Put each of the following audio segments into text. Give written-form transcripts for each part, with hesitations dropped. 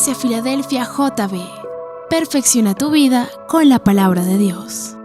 Iglesia Filadelfia JB. Perfecciona tu vida con la palabra de Dios.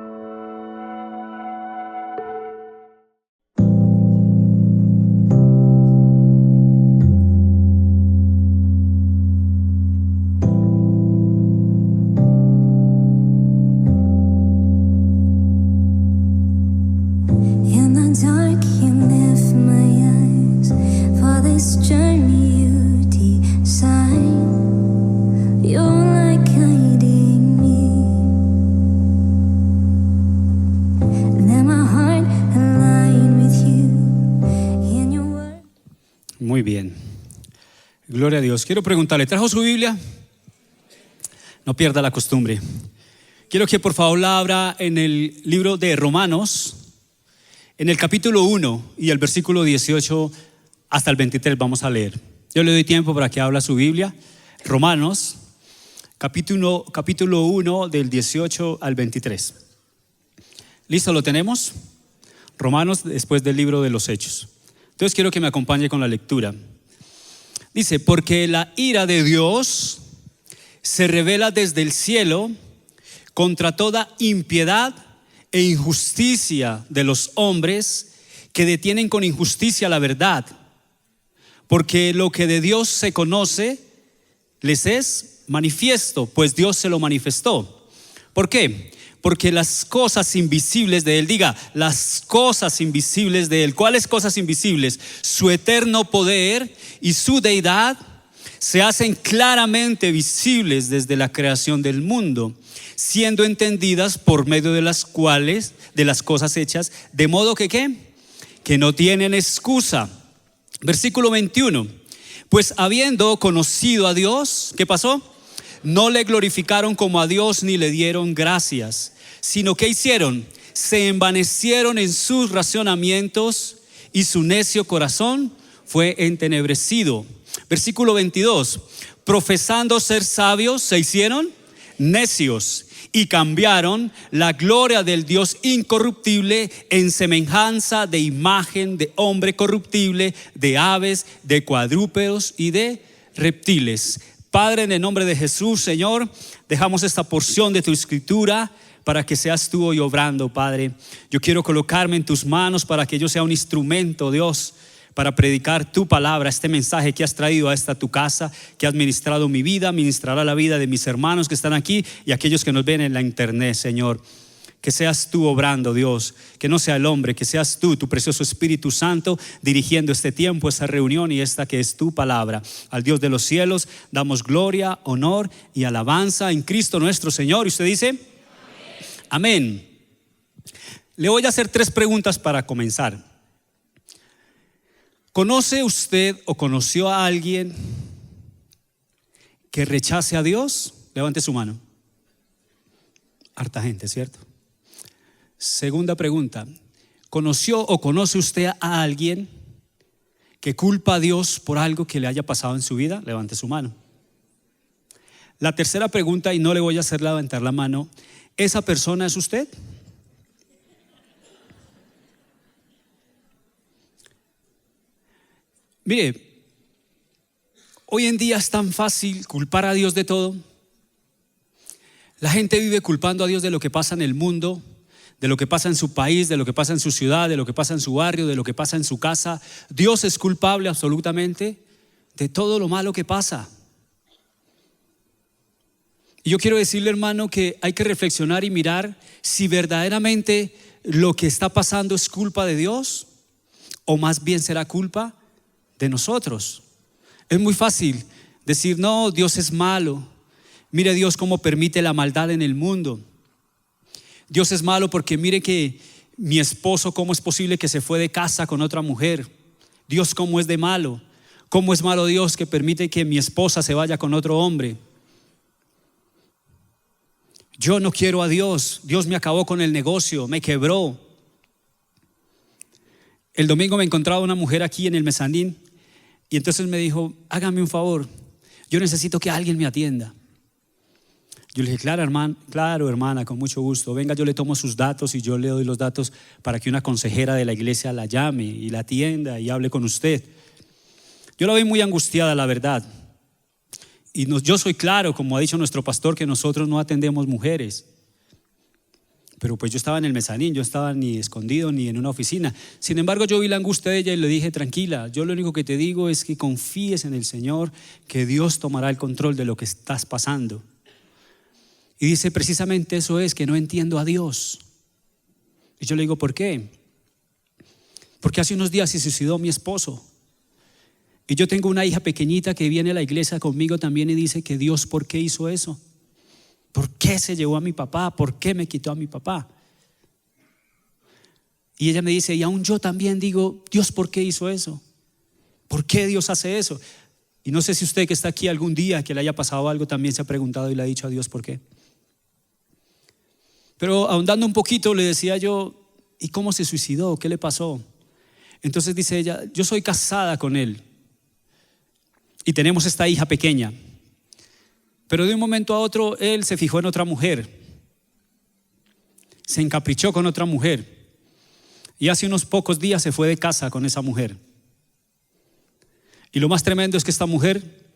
Muy bien, gloria a Dios. Quiero preguntarle, ¿trajo su Biblia? No pierda la costumbre. Quiero que por favor la abra en el libro de Romanos, en el capítulo 1 y el versículo 18 hasta el 23 vamos a leer. Yo le doy tiempo para que abra su Biblia. Romanos, capítulo 1 del 18 al 23. ¿Listo? ¿Lo tenemos? Romanos después del libro de los Hechos. Entonces quiero que me acompañe con la lectura. Dice, porque la ira de Dios se revela desde el cielo contra toda impiedad e injusticia de los hombres que detienen con injusticia la verdad. Porque lo que de Dios se conoce les es manifiesto, pues Dios se lo manifestó. ¿Por qué? Porque las cosas invisibles de Él, diga, las cosas invisibles de Él. ¿Cuáles cosas invisibles? Su eterno poder y su deidad se hacen claramente visibles desde la creación del mundo, siendo entendidas por medio de las cuales, de las cosas hechas, de modo que ¿qué? Que no tienen excusa. Versículo 21. Pues habiendo conocido a Dios, ¿qué pasó? No le glorificaron como a Dios ni le dieron gracias, sino que hicieron, se envanecieron en sus razonamientos y su necio corazón fue entenebrecido. Versículo 22, profesando ser sabios, se hicieron necios y cambiaron la gloria del Dios incorruptible en semejanza de imagen de hombre corruptible, de aves, de cuadrúpedos y de reptiles. Padre, en el nombre de Jesús, Señor, dejamos esta porción de tu escritura para que seas tú hoy obrando, Padre. Yo quiero colocarme en tus manos para que yo sea un instrumento, Dios, para predicar tu palabra, este mensaje que has traído a esta tu casa, que has ministrado mi vida, ministrará la vida de mis hermanos que están aquí y aquellos que nos ven en la internet, Señor. Que seas tú obrando, Dios, que no sea el hombre, que seas tú, tu precioso Espíritu Santo, dirigiendo este tiempo, esta reunión y esta que es tu palabra. Al Dios de los cielos damos gloria, honor y alabanza en Cristo nuestro Señor. Y usted dice, amén. Le voy a hacer 3 preguntas para comenzar. ¿Conoce usted o conoció a alguien que rechace a Dios? Levante su mano. Harta gente, ¿cierto? Segunda pregunta, ¿conoció o conoce usted a alguien que culpa a Dios por algo que le haya pasado en su vida? Levante su mano. La tercera pregunta, y no le voy a hacer levantar la mano, ¿esa persona es usted? Mire, hoy en día es tan fácil culpar a Dios de todo. La gente vive culpando a Dios de lo que pasa en el mundo, de lo que pasa en su país, de lo que pasa en su ciudad, de lo que pasa en su barrio, de lo que pasa en su casa. Dios es culpable absolutamente de todo lo malo que pasa. Y yo quiero decirle, hermano, que hay que reflexionar y mirar si verdaderamente lo que está pasando es culpa de Dios o más bien será culpa de nosotros. Es muy fácil decir, no, Dios es malo. Mire Dios cómo permite la maldad en el mundo. Dios es malo porque mire que mi esposo, ¿cómo es posible que se fue de casa con otra mujer? Dios, ¿cómo es de malo? ¿Cómo es malo Dios que permite que mi esposa se vaya con otro hombre? Yo no quiero a Dios. Dios me acabó con el negocio, me quebró. El domingo me encontraba una mujer aquí en el mezanín y entonces me dijo, hágame un favor, yo necesito que alguien me atienda. Yo le dije, claro hermana, con mucho gusto. Venga, yo le tomo sus datos y yo le doy los datos para que una consejera de la iglesia la llame y la atienda y hable con usted. Yo la vi muy angustiada, la verdad. yo soy claro, como ha dicho nuestro pastor, que nosotros no atendemos mujeres. Pero pues yo estaba en el mezanín, yo estaba ni escondido ni en una oficina. Sin embargo, yo vi la angustia de ella y le dije: tranquila, yo lo único que te digo es que confíes en el Señor, que Dios tomará el control de lo que estás pasando. Y dice: precisamente eso es, que no entiendo a Dios. Y yo le digo: ¿por qué? Porque hace unos días se suicidó mi esposo. Y yo tengo una hija pequeñita que viene a la iglesia conmigo también y dice que Dios, ¿por qué hizo eso? ¿Por qué se llevó a mi papá? ¿Por qué me quitó a mi papá? Y ella me dice, y aún yo también digo, Dios, ¿por qué hizo eso? ¿Por qué Dios hace eso? Y no sé si usted que está aquí algún día que le haya pasado algo también se ha preguntado y le ha dicho a Dios ¿por qué? Pero ahondando un poquito le decía yo, ¿y cómo se suicidó? ¿Qué le pasó? Entonces dice ella, yo soy casada con él y tenemos esta hija pequeña. Pero de un momento a otro él se fijó en otra mujer, se encaprichó con otra mujer y hace unos pocos días se fue de casa con esa mujer. Y lo más tremendo es que esta mujer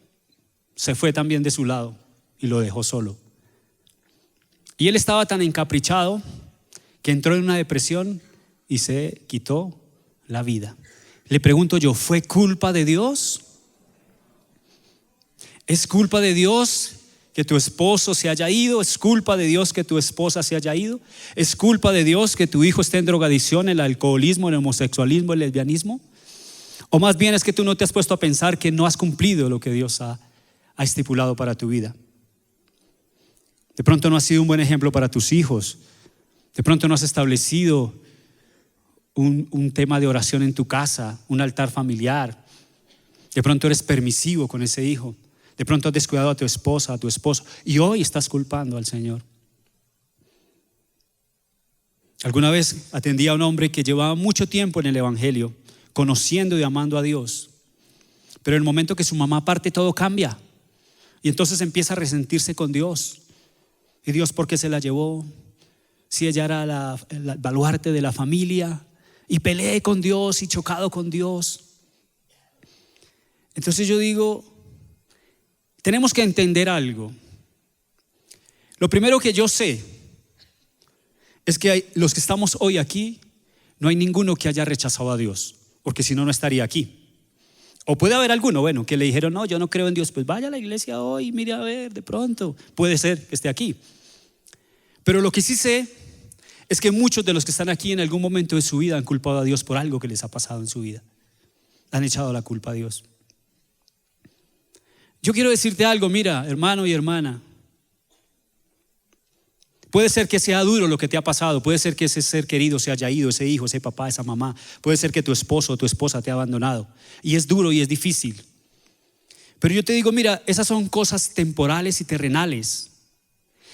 se fue también de su lado y lo dejó solo. Y él estaba tan encaprichado que entró en una depresión y se quitó la vida. Le pregunto yo, ¿fue culpa de Dios? ¿Es culpa de Dios que tu esposo se haya ido? ¿Es culpa de Dios que tu esposa se haya ido? ¿Es culpa de Dios que tu hijo esté en drogadicción, en el alcoholismo, en el homosexualismo, en el lesbianismo? ¿O más bien es que tú no te has puesto a pensar que no has cumplido lo que Dios ha estipulado para tu vida? De pronto no has sido un buen ejemplo para tus hijos. De pronto no has establecido un tema de oración en tu casa, un altar familiar. De pronto eres permisivo con ese hijo. De pronto has descuidado a tu esposa, a tu esposo, y hoy estás culpando al Señor. Alguna vez atendí a un hombre que llevaba mucho tiempo en el evangelio, conociendo y amando a Dios, pero en el momento que su mamá parte todo cambia y entonces empieza a resentirse con Dios. Y Dios, ¿por qué se la llevó? Si ella era el baluarte de la familia, y peleé con Dios y chocado con Dios. Entonces yo digo, tenemos que entender algo. Lo primero que yo sé es que los que estamos hoy aquí, no hay ninguno que haya rechazado a Dios, porque si no, no estaría aquí. O puede haber alguno, bueno, que le dijeron, no, yo no creo en Dios, pues vaya a la iglesia hoy, mire a ver, de pronto, puede ser que esté aquí. Pero lo que sí sé es que muchos de los que están aquí en algún momento de su vida han culpado a Dios por algo que les ha pasado en su vida. Han echado la culpa a Dios. Yo quiero decirte algo, mira, hermano y hermana. Puede ser que sea duro lo que te ha pasado, puede ser que ese ser querido se haya ido, ese hijo, ese papá, esa mamá. Puede ser que tu esposo o tu esposa te ha abandonado. Y es duro y es difícil. Pero yo te digo, mira, esas son cosas temporales y terrenales.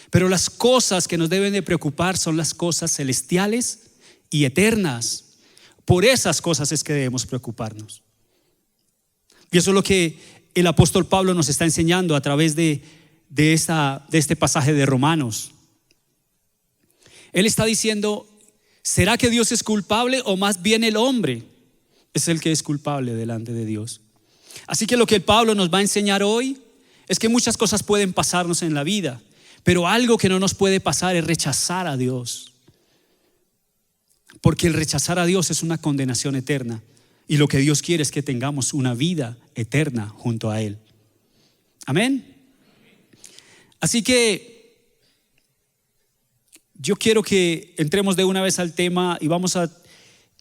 Pero las cosas que nos deben de preocupar son las cosas celestiales y eternas. Por esas cosas es que debemos preocuparnos. Y eso es lo que el apóstol Pablo nos está enseñando a través de este pasaje de Romanos. Él está diciendo, ¿será que Dios es culpable o más bien el hombre es el que es culpable delante de Dios? Así que lo que Pablo nos va a enseñar hoy es que muchas cosas pueden pasarnos en la vida, pero algo que no nos puede pasar es rechazar a Dios. Porque el rechazar a Dios es una condenación eterna. Y lo que Dios quiere es que tengamos una vida eterna junto a Él. Amén. Así que yo quiero que entremos de una vez al tema y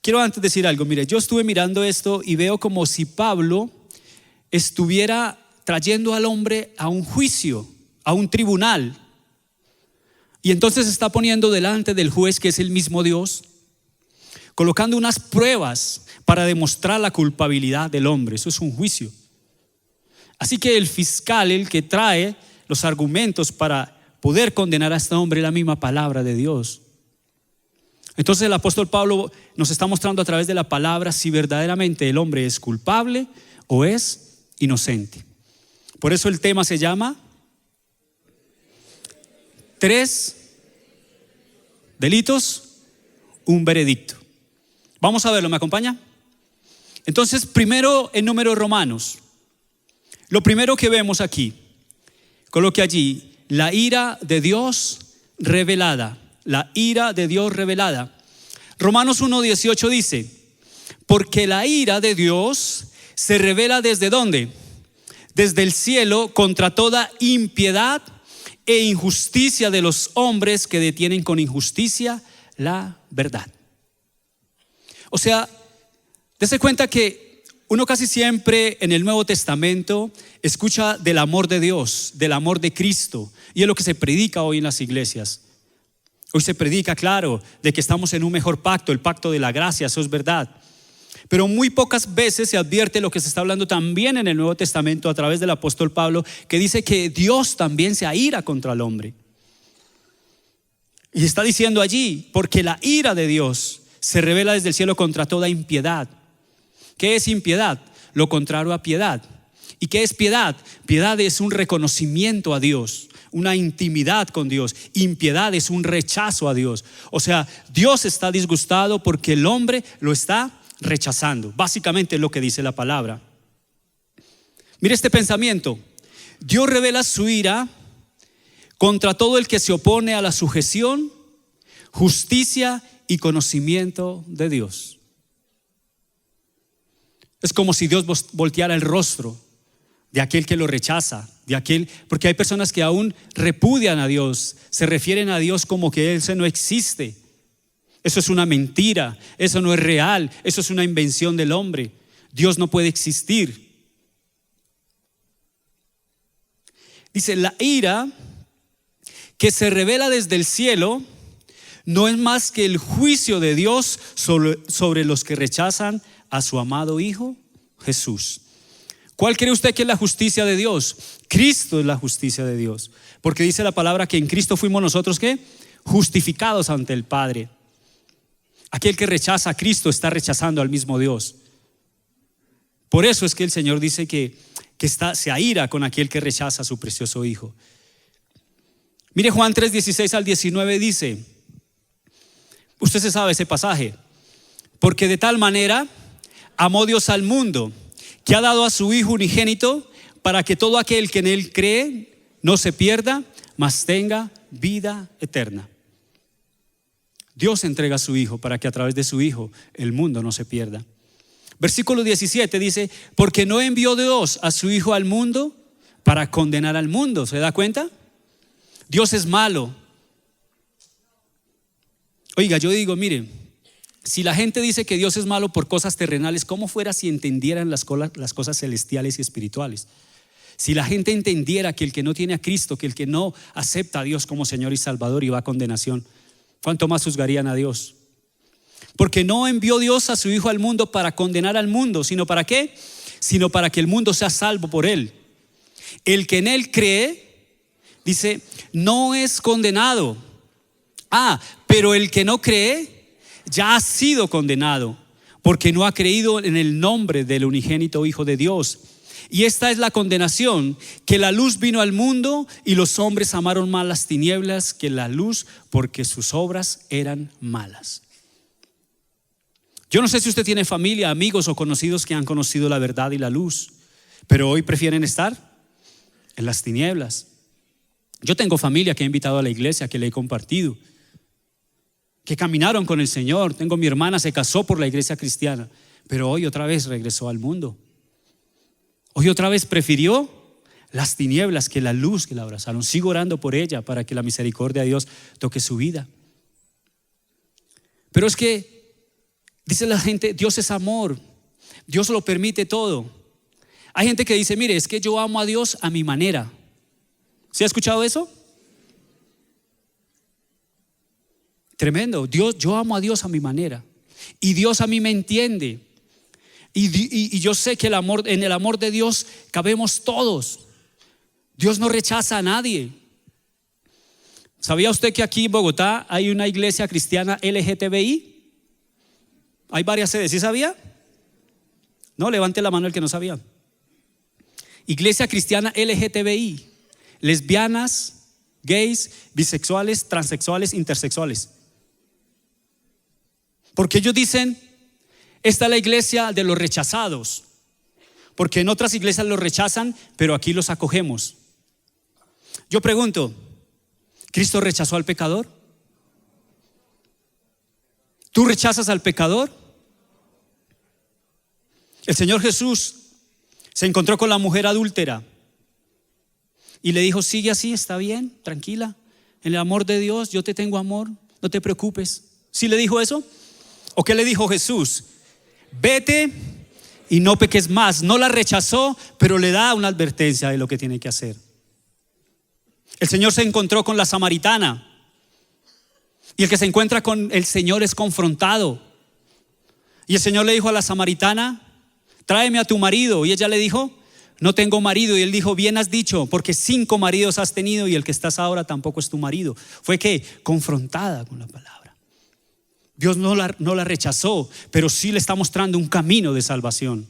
quiero antes decir algo. Mire, yo estuve mirando esto y veo como si Pablo estuviera trayendo al hombre a un juicio, a un tribunal. Y entonces está poniendo delante del juez, que es el mismo Dios, colocando unas pruebas para demostrar la culpabilidad del hombre. Eso es un juicio. Así que el fiscal, el que trae los argumentos para poder condenar a este hombre, es la misma palabra de Dios. Entonces el apóstol Pablo nos está mostrando a través de la palabra si verdaderamente el hombre es culpable o es inocente. Por eso el tema se llama 3 delitos, un veredicto. Vamos a verlo, ¿me acompaña? Entonces, primero el número de Romanos. Lo primero que vemos aquí Coloque allí, la ira de Dios revelada. La ira de Dios revelada. Romanos 1:18 dice, porque la ira de Dios se revela ¿desde dónde? Desde el cielo contra toda impiedad e injusticia de los hombres que detienen con injusticia la verdad. O sea, dése cuenta que uno casi siempre en el Nuevo Testamento escucha del amor de Dios, del amor de Cristo, y es lo que se predica hoy en las iglesias. Hoy se predica, claro, de que estamos en un mejor pacto, el pacto de la gracia, eso es verdad. Pero muy pocas veces se advierte lo que se está hablando también en el Nuevo Testamento a través del apóstol Pablo, que dice que Dios también se aira contra el hombre. Y está diciendo allí, porque la ira de Dios se revela desde el cielo contra toda impiedad. ¿Qué es impiedad? Lo contrario a piedad. ¿Y qué es piedad? Piedad es un reconocimiento a Dios, una intimidad con Dios. Impiedad es un rechazo a Dios. O sea, Dios está disgustado porque el hombre lo está rechazando. Básicamente es lo que dice la palabra. Mire este pensamiento. Dios revela su ira contra todo el que se opone a la sujeción, justicia y conocimiento de Dios. Es como si Dios volteara el rostro de aquel que lo rechaza, de aquel, porque hay personas que aún repudian a Dios, se refieren a Dios como que Él no existe. Eso es una mentira, eso no es real, eso es una invención del hombre. Dios no puede existir. Dice, la ira que se revela desde el cielo no es más que el juicio de Dios sobre los que rechazan a su amado Hijo Jesús. ¿Cuál cree usted que es la justicia de Dios? Cristo es la justicia de Dios, porque dice la palabra que en Cristo fuimos nosotros ¿qué? Justificados ante el Padre. Aquel que rechaza a Cristo está rechazando al mismo Dios. Por eso es que el Señor dice que se aira con aquel que rechaza a su precioso Hijo. Mire Juan 3:16-19 dice, usted se sabe ese pasaje, porque de tal manera amó Dios al mundo, que ha dado a su Hijo unigénito, para que todo aquel que en Él cree no se pierda, mas tenga vida eterna. Dios entrega a su Hijo para que a través de su Hijo el mundo no se pierda. Versículo 17 dice, porque no envió Dios a su Hijo al mundo para condenar al mundo. ¿Se da cuenta? Dios es malo. Oiga, yo digo, mire, si la gente dice que Dios es malo por cosas terrenales, ¿cómo fuera si entendieran las cosas celestiales y espirituales? Si la gente entendiera que el que no tiene a Cristo, que el que no acepta a Dios como Señor y Salvador y va a condenación, ¿cuánto más juzgarían a Dios? Porque no envió Dios a su Hijo al mundo para condenar al mundo, sino ¿para qué? Sino para que el mundo sea salvo por Él. El que en Él cree, dice, no es condenado. Pero el que no cree ya ha sido condenado, porque no ha creído en el nombre del unigénito Hijo de Dios. Y esta es la condenación, que la luz vino al mundo y los hombres amaron más las tinieblas que la luz, porque sus obras eran malas. Yo no sé si usted tiene familia, amigos o conocidos que han conocido la verdad y la luz, pero hoy prefieren estar en las tinieblas. Yo tengo familia que he invitado a la iglesia, que le he compartido, que caminaron con el Señor. Tengo mi hermana, se casó por la iglesia cristiana, pero hoy otra vez regresó al mundo. Hoy otra vez prefirió las tinieblas que la luz que la abrazaron. Sigo orando por ella para que la misericordia de Dios toque su vida. Pero es que dice la gente, Dios es amor, Dios lo permite todo. Hay gente que dice, mire, es que yo amo a Dios a mi manera. ¿Se ha escuchado eso? Tremendo. Yo amo a Dios a mi manera y Dios a mí me entiende. Y yo sé que en el amor de Dios cabemos todos. Dios no rechaza a nadie. ¿Sabía usted que aquí en Bogotá hay una iglesia cristiana LGTBI? Hay varias sedes, ¿sí sabía? No, levante la mano el que no sabía. Iglesia cristiana LGTBI, lesbianas, gays, bisexuales, transexuales, intersexuales. Porque ellos dicen, esta es la iglesia de los rechazados, porque en otras iglesias los rechazan, pero aquí los acogemos. Yo pregunto, ¿Cristo rechazó al pecador? ¿Tú rechazas al pecador? El Señor Jesús se encontró con la mujer adúltera y le dijo: sigue así, está bien, tranquila, en el amor de Dios yo te tengo amor, no te preocupes. ¿Sí le dijo eso? ¿O qué le dijo Jesús? Vete y no peques más. No la rechazó, pero le da una advertencia de lo que tiene que hacer. El Señor se encontró con la samaritana, y el que se encuentra con el Señor es confrontado. Y el Señor le dijo a la samaritana: tráeme a tu marido. Y ella le dijo: no tengo marido. Y él dijo: bien has dicho, porque 5 maridos has tenido y el que estás ahora tampoco es tu marido. Fue que confrontada con la palabra. Dios no la rechazó, pero sí le está mostrando un camino de salvación.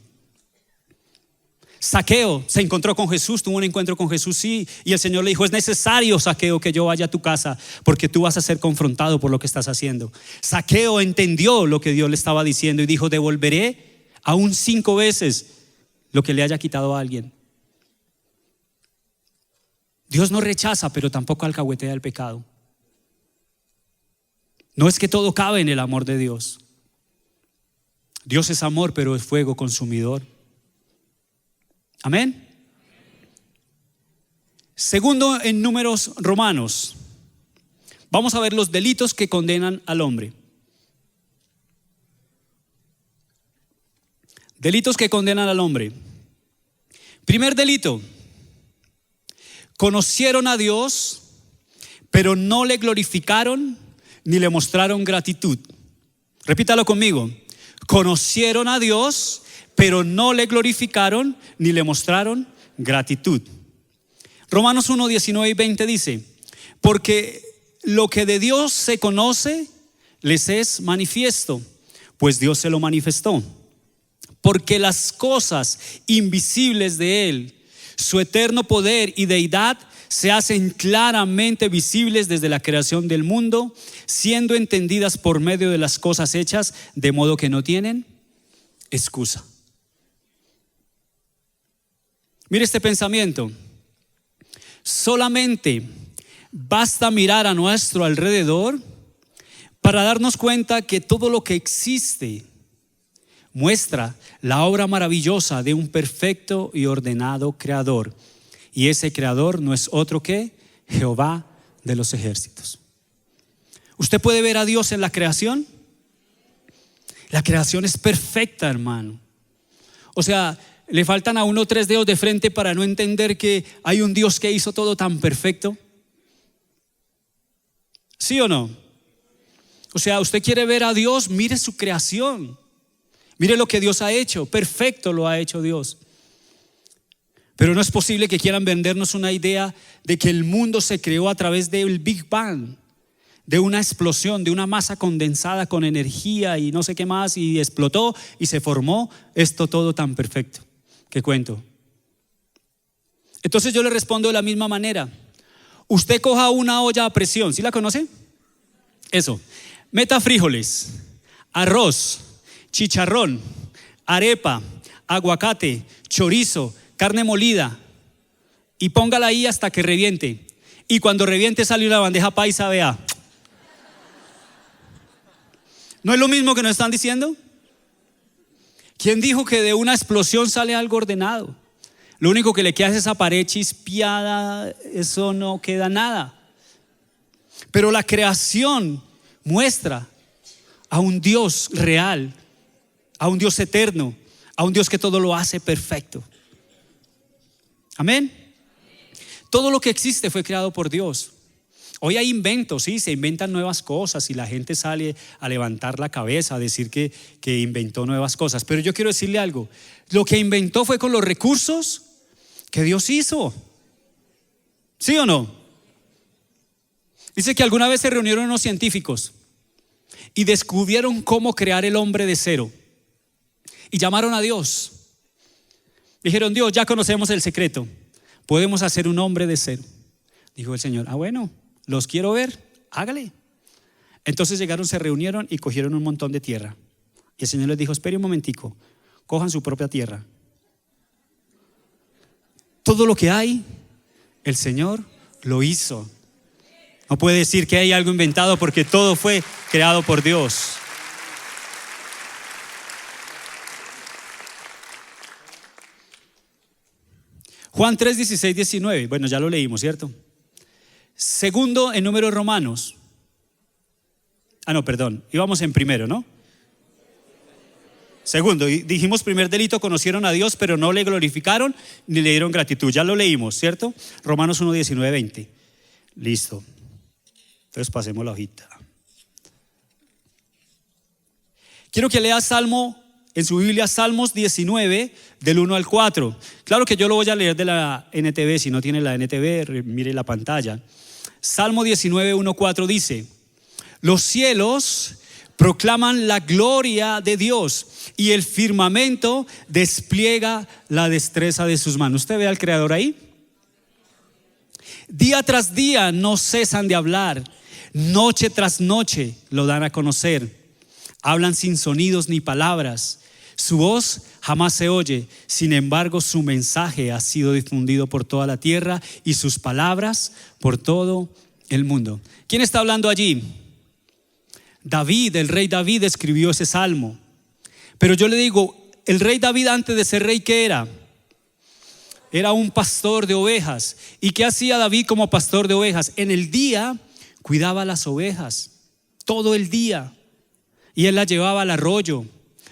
Zaqueo se encontró con Jesús, tuvo un encuentro con Jesús, sí, y el Señor le dijo: es necesario, Zaqueo, que yo vaya a tu casa, porque tú vas a ser confrontado por lo que estás haciendo. Zaqueo entendió lo que Dios le estaba diciendo y dijo: devolveré aún 5 veces lo que le haya quitado a alguien. Dios no rechaza, pero tampoco alcahuetea el pecado. No es que todo cabe en el amor de Dios. Dios es amor, pero es fuego consumidor. Amén. Segundo, en Números Romanos, vamos a ver los delitos que condenan al hombre. Delitos que condenan al hombre. Primer delito: conocieron a Dios, pero no le glorificaron ni le mostraron gratitud. Repítalo conmigo: conocieron a Dios, pero no le glorificaron ni le mostraron gratitud. Romanos 1, 19 y 20 dice: porque lo que de Dios se conoce les es manifiesto, pues Dios se lo manifestó. Porque las cosas invisibles de Él, su eterno poder y deidad, se hacen claramente visibles desde la creación del mundo, siendo entendidas por medio de las cosas hechas, de modo que no tienen excusa. Mire este pensamiento: solamente basta mirar a nuestro alrededor para darnos cuenta que todo lo que existe muestra la obra maravillosa de un perfecto y ordenado creador. Y ese creador no es otro que Jehová de los ejércitos. ¿Usted puede ver a Dios en la creación? La creación es perfecta, hermano. O sea, le faltan a uno 3 dedos de frente para no entender que hay un Dios que hizo todo tan perfecto. ¿Sí o no? O sea, usted quiere ver a Dios, mire su creación. Mire lo que Dios ha hecho, perfecto lo ha hecho Dios. Pero no es posible que quieran vendernos una idea de que el mundo se creó a través del Big Bang, de una explosión, de una masa condensada con energía y no sé qué más, y explotó y se formó esto todo tan perfecto. ¿Qué cuento? Entonces yo le respondo de la misma manera. Usted coja una olla a presión, ¿sí la conoce? Eso, meta frijoles, arroz, chicharrón, arepa, aguacate, chorizo, carne molida, y póngala ahí hasta que reviente. Y cuando reviente sale una bandeja paisa, vea. ¿No es lo mismo que nos están diciendo? ¿Quién dijo que de una explosión sale algo ordenado? Lo único que le queda es esa pared chispeada, eso no queda nada. Pero la creación muestra a un Dios real, a un Dios eterno, a un Dios que todo lo hace perfecto. Amén. Todo lo que existe fue creado por Dios. Hoy hay inventos, sí, se inventan nuevas cosas y la gente sale a levantar la cabeza a decir que inventó nuevas cosas. Pero yo quiero decirle algo: lo que inventó fue con los recursos que Dios hizo. ¿Sí o no? Dice que alguna vez se reunieron unos científicos y descubrieron cómo crear el hombre de cero. Y llamaron a Dios. Dijeron: Dios, ya conocemos el secreto, podemos hacer un hombre de cero. Dijo el Señor: bueno, los quiero ver, hágale. Entonces llegaron, se reunieron y cogieron un montón de tierra. Y el Señor les dijo: espere un momentico, cojan su propia tierra. Todo lo que hay, el Señor lo hizo. No puede decir que hay algo inventado porque todo fue creado por Dios. Juan 3, 16, 19. Bueno, ya lo leímos, ¿cierto? Segundo en número de Romanos. Íbamos en primero, ¿no? Segundo, dijimos primer delito, conocieron a Dios, pero no le glorificaron ni le dieron gratitud. Ya lo leímos, ¿cierto? Romanos 1, 19, 20. Listo. Entonces pasemos la hojita. Quiero que lea en su Biblia Salmos 19, del 1 al 4. Claro que yo lo voy a leer de la NTV. Si no tiene la NTV, mire la pantalla. Salmo 19, 1, 4 dice: los cielos proclaman la gloria de Dios y el firmamento despliega la destreza de sus manos. ¿Usted ve al Creador ahí? Día tras día no cesan de hablar, noche tras noche lo dan a conocer. Hablan sin sonidos ni palabras, su voz jamás se oye. Sin embargo, su mensaje ha sido difundido por toda la tierra y sus palabras por todo el mundo. ¿Quién está hablando allí? David, el rey David escribió ese salmo. Pero yo le digo, el rey David antes de ser rey, ¿qué era? Era un pastor de ovejas. ¿Y qué hacía David como pastor de ovejas? En el día cuidaba las ovejas, todo el día. Y él las llevaba al arroyo,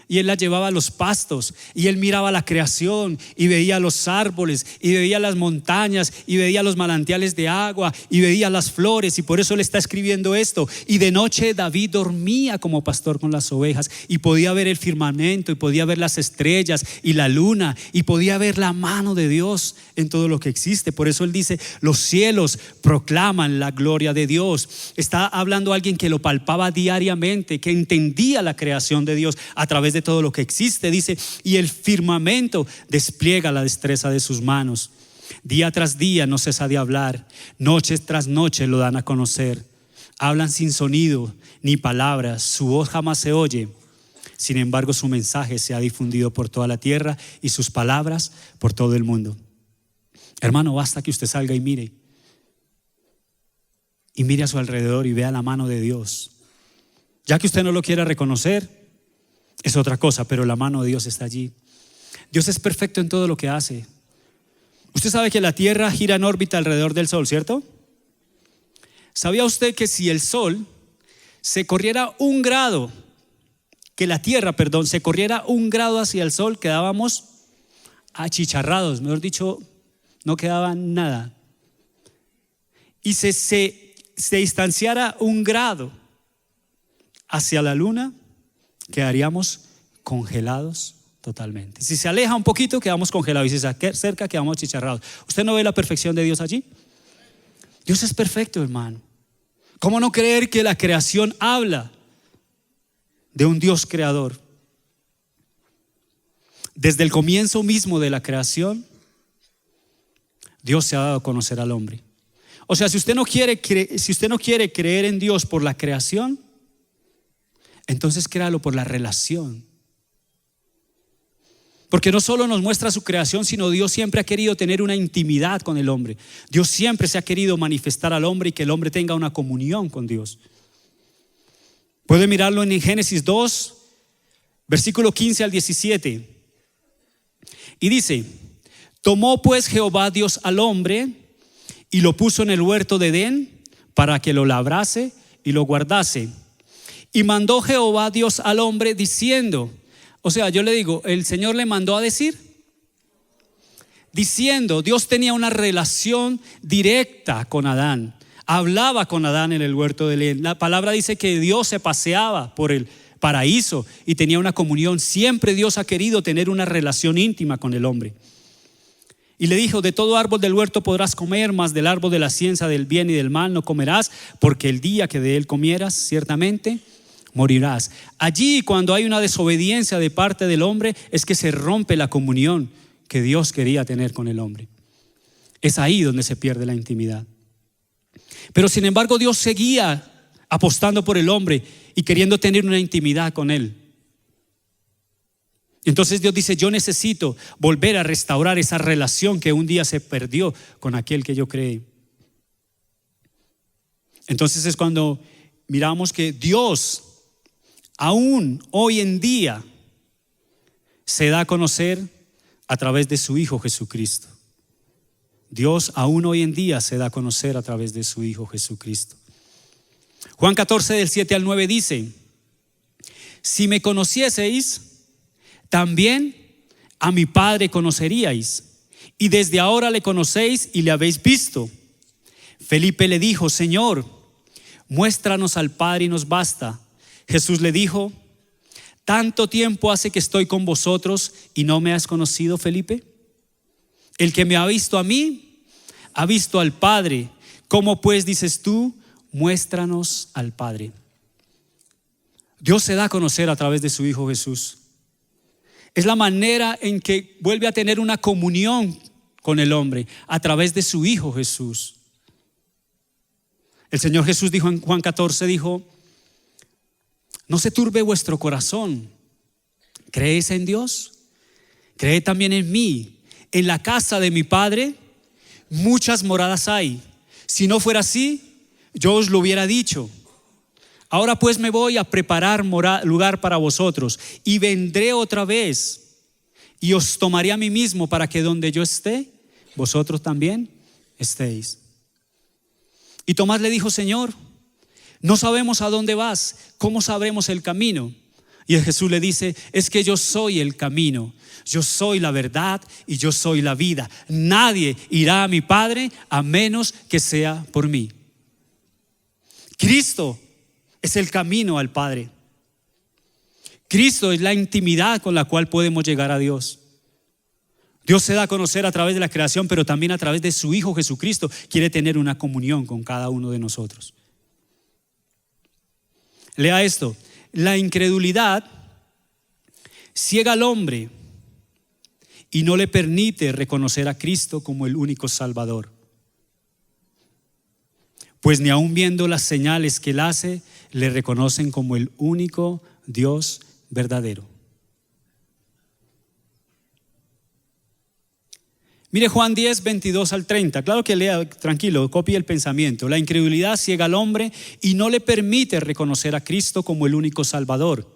y él las llevaba a los pastos, y él miraba la creación y veía los árboles y veía las montañas y veía los manantiales de agua y veía las flores, y por eso él está escribiendo esto. Y de noche David dormía como pastor con las ovejas y podía ver el firmamento y podía ver las estrellas y la luna y podía ver la mano de Dios en todo lo que existe. Por eso él dice: los cielos proclaman la gloria de Dios. Está hablando alguien que lo palpaba diariamente, que entendía la creación de Dios a través de todo lo que existe. Dice: y el firmamento despliega la destreza de sus manos. Día tras día no cesa de hablar, noche tras noche lo dan a conocer. Hablan sin sonido ni palabras, su voz jamás se oye. Sin embargo, su mensaje se ha difundido por toda la tierra y sus palabras por todo el mundo. Hermano, basta que usted salga y mire a su alrededor y vea la mano de Dios. Ya que usted no lo quiera reconocer, es otra cosa, pero la mano de Dios está allí. Dios es perfecto en todo lo que hace. Usted sabe que la tierra gira en órbita alrededor del sol, ¿cierto? ¿Sabía usted que si el sol se corriera un grado, que la tierra, se corriera un grado hacia el sol, quedábamos achicharrados? Mejor dicho, no quedaba nada. Y se distanciara un grado hacia la luna, quedaríamos congelados totalmente. Si se aleja un poquito, quedamos congelados, y si se acerca, quedamos achicharrados. ¿Usted no ve la perfección de Dios allí? Dios es perfecto, hermano. ¿Cómo no creer que la creación habla de un Dios creador? Desde el comienzo mismo de la creación, Dios se ha dado a conocer al hombre. O sea, si usted no quiere creer en Dios por la creación, entonces créalo por la relación. Porque no solo nos muestra su creación, sino Dios siempre ha querido tener una intimidad con el hombre. Dios siempre se ha querido manifestar al hombre y que el hombre tenga una comunión con Dios. Puede mirarlo en Génesis 2, versículo 15 al 17. Y dice: tomó pues Jehová Dios al hombre y lo puso en el huerto de Edén para que lo labrase y lo guardase. Y mandó Jehová Dios al hombre diciendo, o sea, yo le digo, el Señor le mandó a decir, diciendo, Dios tenía una relación directa con Adán, hablaba con Adán en el huerto de Edén. La palabra dice que Dios se paseaba por el paraíso y tenía una comunión. Siempre Dios ha querido tener una relación íntima con el hombre. Y le dijo: de todo árbol del huerto podrás comer, mas del árbol de la ciencia del bien y del mal no comerás, porque el día que de él comieras, ciertamente morirás. Allí, cuando hay una desobediencia de parte del hombre, es que se rompe la comunión que Dios quería tener con el hombre. Es ahí donde se pierde la intimidad. Pero sin embargo, Dios seguía apostando por el hombre y queriendo tener una intimidad con él. Entonces Dios dice: yo necesito volver a restaurar esa relación que un día se perdió con aquel que yo creé. Entonces es cuando miramos que Dios aún hoy en día se da a conocer a través de su Hijo Jesucristo. Dios aún hoy en día se da a conocer a través de su Hijo Jesucristo. Juan 14 del 7 al 9 dice: si me conocieseis, también a mi Padre conoceríais, y desde ahora le conocéis y le habéis visto. Felipe le dijo: Señor, muéstranos al Padre y nos basta. Jesús le dijo: ¿tanto tiempo hace que estoy con vosotros y no me has conocido, Felipe? El que me ha visto a mí, ha visto al Padre. ¿Cómo pues dices tú, muéstranos al Padre? Dios se da a conocer a través de su Hijo Jesús. Es la manera en que vuelve a tener una comunión con el hombre, a través de su Hijo Jesús. El Señor Jesús dijo en Juan 14, dijo: no se turbe vuestro corazón. ¿Creéis en Dios? Creed también en mí. En la casa de mi Padre muchas moradas hay. Si no fuera así, yo os lo hubiera dicho. Ahora pues me voy a preparar lugar para vosotros, y vendré otra vez y os tomaré a mí mismo, para que donde yo esté, vosotros también estéis. Y Tomás le dijo: Señor, no sabemos a dónde vas, ¿cómo sabremos el camino? Y Jesús le dice: es que yo soy el camino, yo soy la verdad y yo soy la vida. Nadie irá a mi Padre a menos que sea por mí. Cristo es el camino al Padre. Cristo es la intimidad con la cual podemos llegar a Dios. Dios se da a conocer a través de la creación, pero también a través de su Hijo Jesucristo. Quiere tener una comunión con cada uno de nosotros. Lea esto: la incredulidad ciega al hombre y no le permite reconocer a Cristo como el único Salvador. Pues ni aun viendo las señales que Él hace, le reconocen como el único Dios verdadero. Mire Juan 10, 22 al 30. Claro que lea, tranquilo, copie el pensamiento. La incredulidad ciega al hombre y no le permite reconocer a Cristo como el único Salvador.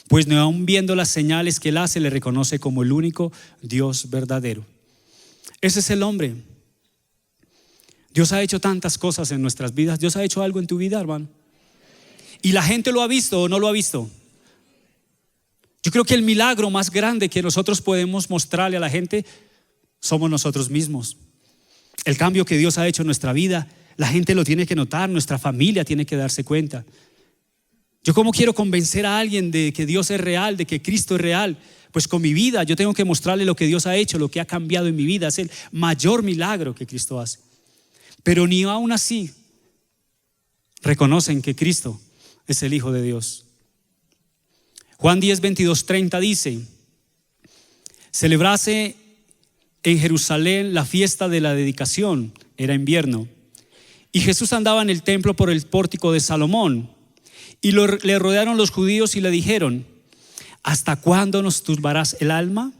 Pues ni aun viendo las señales que Él hace, le reconoce como el único Dios verdadero. Ese es el hombre. Dios ha hecho tantas cosas en nuestras vidas. Dios ha hecho algo en tu vida, hermano. ¿Y la gente lo ha visto o no lo ha visto? Yo creo que el milagro más grande que nosotros podemos mostrarle a la gente somos nosotros mismos. El cambio que Dios ha hecho en nuestra vida, la gente lo tiene que notar, nuestra familia tiene que darse cuenta. Yo cómo quiero convencer a alguien de que Dios es real, de que Cristo es real. Pues con mi vida yo tengo que mostrarle lo que Dios ha hecho, lo que ha cambiado en mi vida. Es el mayor milagro que Cristo hace. Pero ni aún así reconocen que Cristo es el Hijo de Dios. Juan 10, 22, 30 dice: celebrase en Jerusalén la fiesta de la dedicación, era invierno, y Jesús andaba en el templo por el pórtico de Salomón, y le rodearon los judíos y le dijeron: ¿hasta cuándo nos turbarás el alma?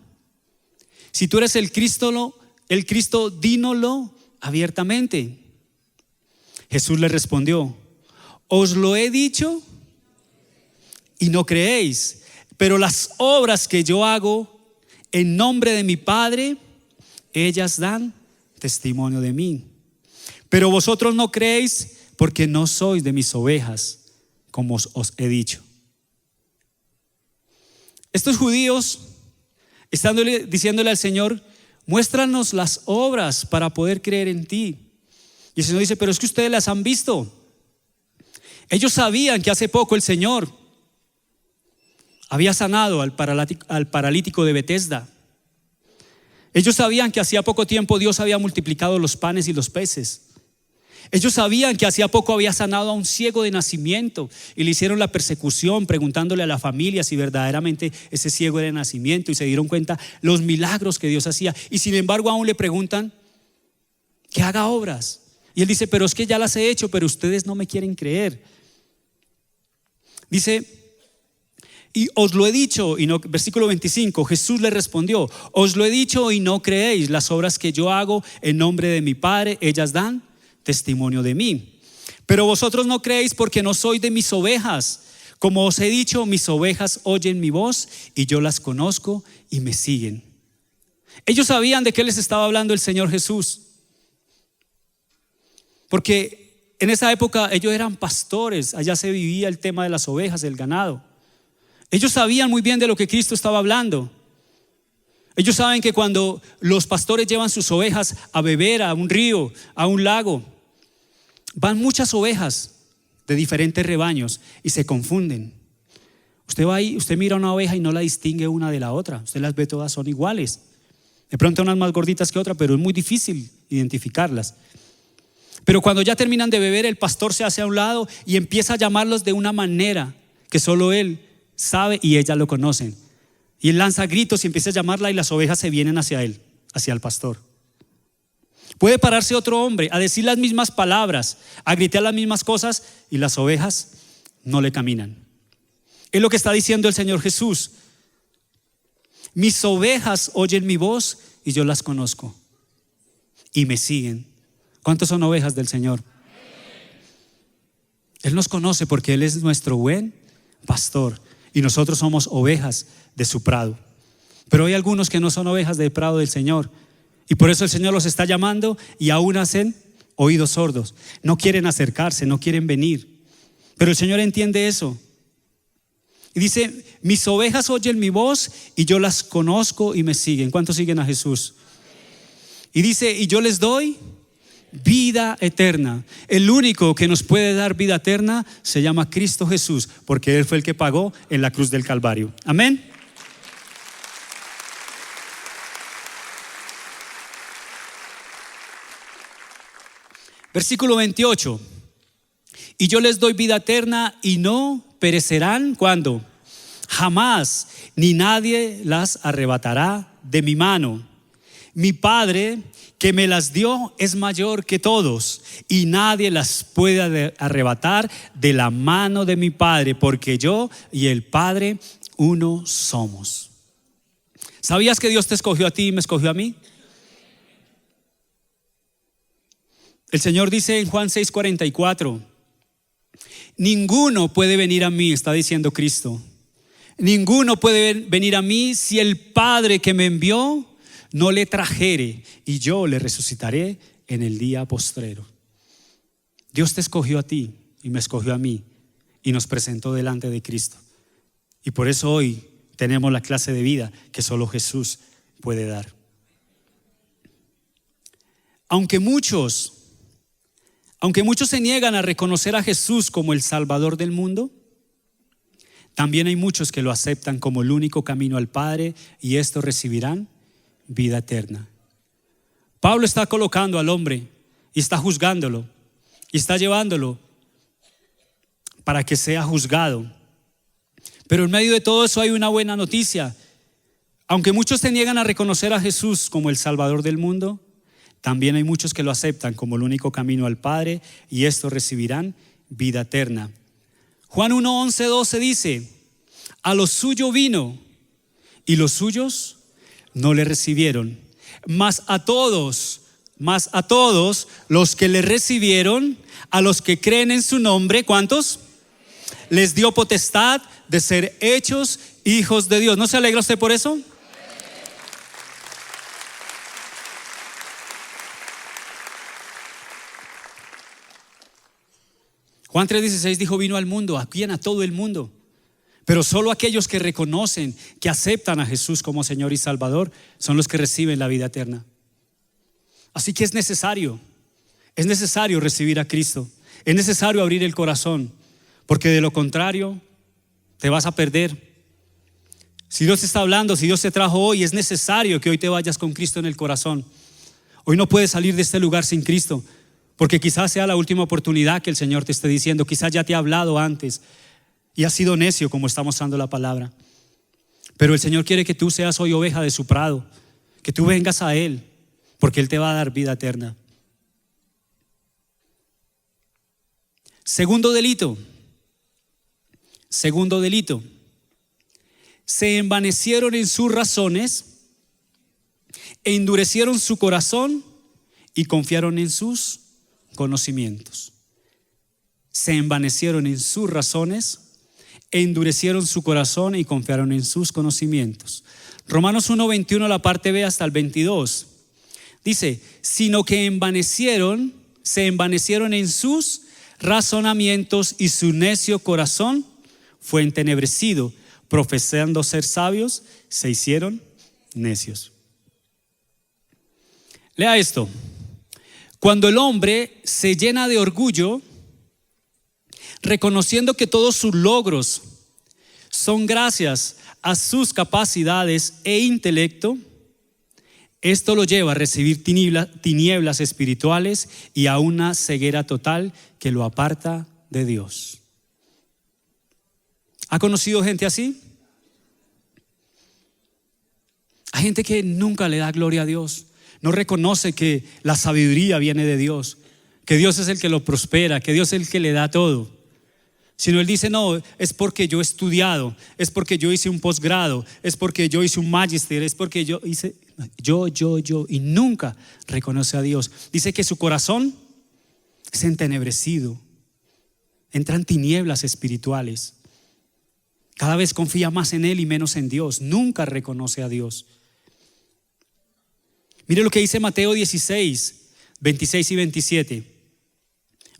Si tú eres el Cristo, dínoslo abiertamente. Jesús le respondió: os lo he dicho y no creéis, pero las obras que yo hago en nombre de mi Padre, ellas dan testimonio de mí. Pero vosotros no creéis porque no sois de mis ovejas, como os he dicho. Estos judíos están diciéndole al Señor: muéstranos las obras para poder creer en ti. Y el Señor dice: pero es que ustedes las han visto. Ellos sabían que hace poco el Señor había sanado al paralítico de Betesda. Ellos sabían que hacía poco tiempo Dios había multiplicado los panes y los peces. Ellos sabían que hacía poco había sanado a un ciego de nacimiento, y le hicieron la persecución preguntándole a la familia si verdaderamente ese ciego era de nacimiento, y se dieron cuenta los milagros que Dios hacía. Y sin embargo aún le preguntan que haga obras, y él dice: pero es que ya las he hecho, pero ustedes no me quieren creer. Dice: y os lo he dicho y no, versículo 25, Jesús le respondió: os lo he dicho y no creéis. Las obras que yo hago en nombre de mi Padre, ellas dan testimonio de mí. Pero vosotros no creéis porque no sois de mis ovejas. Como os he dicho, mis ovejas oyen mi voz y yo las conozco y me siguen. Ellos sabían de qué les estaba hablando el Señor Jesús, porque en esa época ellos eran pastores, allá se vivía el tema de las ovejas, del ganado. Ellos sabían muy bien de lo que Cristo estaba hablando. Ellos saben que cuando los pastores llevan sus ovejas a beber a un río, a un lago, van muchas ovejas de diferentes rebaños y se confunden. Usted va ahí, usted mira una oveja y no la distingue una de la otra. Usted las ve todas, son iguales. De pronto unas más gorditas que otras, pero es muy difícil identificarlas. Pero cuando ya terminan de beber, el pastor se hace a un lado y empieza a llamarlos de una manera que solo él sabe y ellas lo conocen. Y él lanza gritos y empieza a llamarla y las ovejas se vienen hacia él, hacia el pastor. Puede pararse otro hombre a decir las mismas palabras, a gritar las mismas cosas y las ovejas no le caminan. Es lo que está diciendo el Señor Jesús. Mis ovejas oyen mi voz y yo las conozco y me siguen. ¿Cuántos son ovejas del Señor? Él nos conoce porque Él es nuestro buen pastor y nosotros somos ovejas de su prado. Pero hay algunos que no son ovejas del prado del Señor y por eso el Señor los está llamando y aún hacen oídos sordos. No quieren acercarse, no quieren venir. Pero el Señor entiende eso. Y dice, mis ovejas oyen mi voz y yo las conozco y me siguen. ¿Cuántos siguen a Jesús? Y dice, y yo les doy vida eterna. El único que nos puede dar vida eterna se llama Cristo Jesús, porque Él fue el que pagó en la cruz del Calvario. Amén. Versículo 28. Y yo les doy vida eterna y no perecerán. ¿Cuándo? Jamás, ni nadie las arrebatará de mi mano. Mi Padre que me las dio es mayor que todos y nadie las puede arrebatar de la mano de mi Padre, porque yo y el Padre uno somos. ¿Sabías que Dios te escogió a ti y me escogió a mí? El Señor dice en Juan 6:44, ninguno puede venir a mí, está diciendo Cristo. Ninguno puede venir a mí si el Padre que me envió no le trajere, y yo le resucitaré en el día postrero. Dios te escogió a ti y me escogió a mí y nos presentó delante de Cristo. Y por eso hoy tenemos la clase de vida que solo Jesús puede dar. Aunque muchos se niegan a reconocer a Jesús como el Salvador del mundo, también hay muchos que lo aceptan como el único camino al Padre y estos recibirán vida eterna. Pablo está colocando al hombre y está juzgándolo y está llevándolo para que sea juzgado. Pero en medio de todo eso hay una buena noticia. Aunque muchos se niegan a reconocer a Jesús como el Salvador del mundo, también hay muchos que lo aceptan como el único camino al Padre y estos recibirán vida eterna. Juan 1:11-12 dice, a lo suyo vino y los suyos no le recibieron, mas a todos los que le recibieron, a los que creen en su nombre, ¿cuántos? Les dio potestad de ser hechos hijos de Dios. ¿No se alegra usted por eso? Juan 3:16 dijo, vino al mundo, ¿a quién? A todo el mundo. Pero solo aquellos que reconocen, que aceptan a Jesús como Señor y Salvador, son los que reciben la vida eterna. Así que es necesario recibir a Cristo. Es necesario abrir el corazón, porque de lo contrario te vas a perder. Si Dios te está hablando, si Dios te trajo hoy, es necesario que hoy te vayas con Cristo en el corazón. Hoy no puedes salir de este lugar sin Cristo, porque quizás sea la última oportunidad que el Señor te esté diciendo. Quizás ya te ha hablado antes y has sido necio como está mostrando la palabra. Pero el Señor quiere que tú seas hoy oveja de su prado, que tú vengas a Él, porque Él te va a dar vida eterna. Segundo delito. Se envanecieron en sus razones e endurecieron su corazón y confiaron en sus conocimientos. se envanecieron en sus razones, endurecieron su corazón y confiaron en sus conocimientos. Romanos 1:21, la parte B hasta el 22. Dice, sino que se envanecieron en sus razonamientos y su necio corazón fue entenebrecido. Profesando ser sabios, se hicieron necios. Lea esto. Cuando el hombre se llena de orgullo, reconociendo que todos sus logros son gracias a sus capacidades e intelecto, esto lo lleva a recibir tinieblas espirituales y a una ceguera total que lo aparta de Dios. ¿Ha conocido gente así? Hay gente que nunca le da gloria a Dios, no reconoce que la sabiduría viene de Dios, que Dios es el que lo prospera, que Dios es el que le da todo. Sino él dice, no, es porque yo he estudiado, es porque yo hice un posgrado, es porque yo hice un magister, es porque yo hice, y nunca reconoce a Dios. Dice que su corazón es entenebrecido, entran tinieblas espirituales. Cada vez confía más en él y menos en Dios, nunca reconoce a Dios. Mire lo que dice Mateo 16, 26 y 27.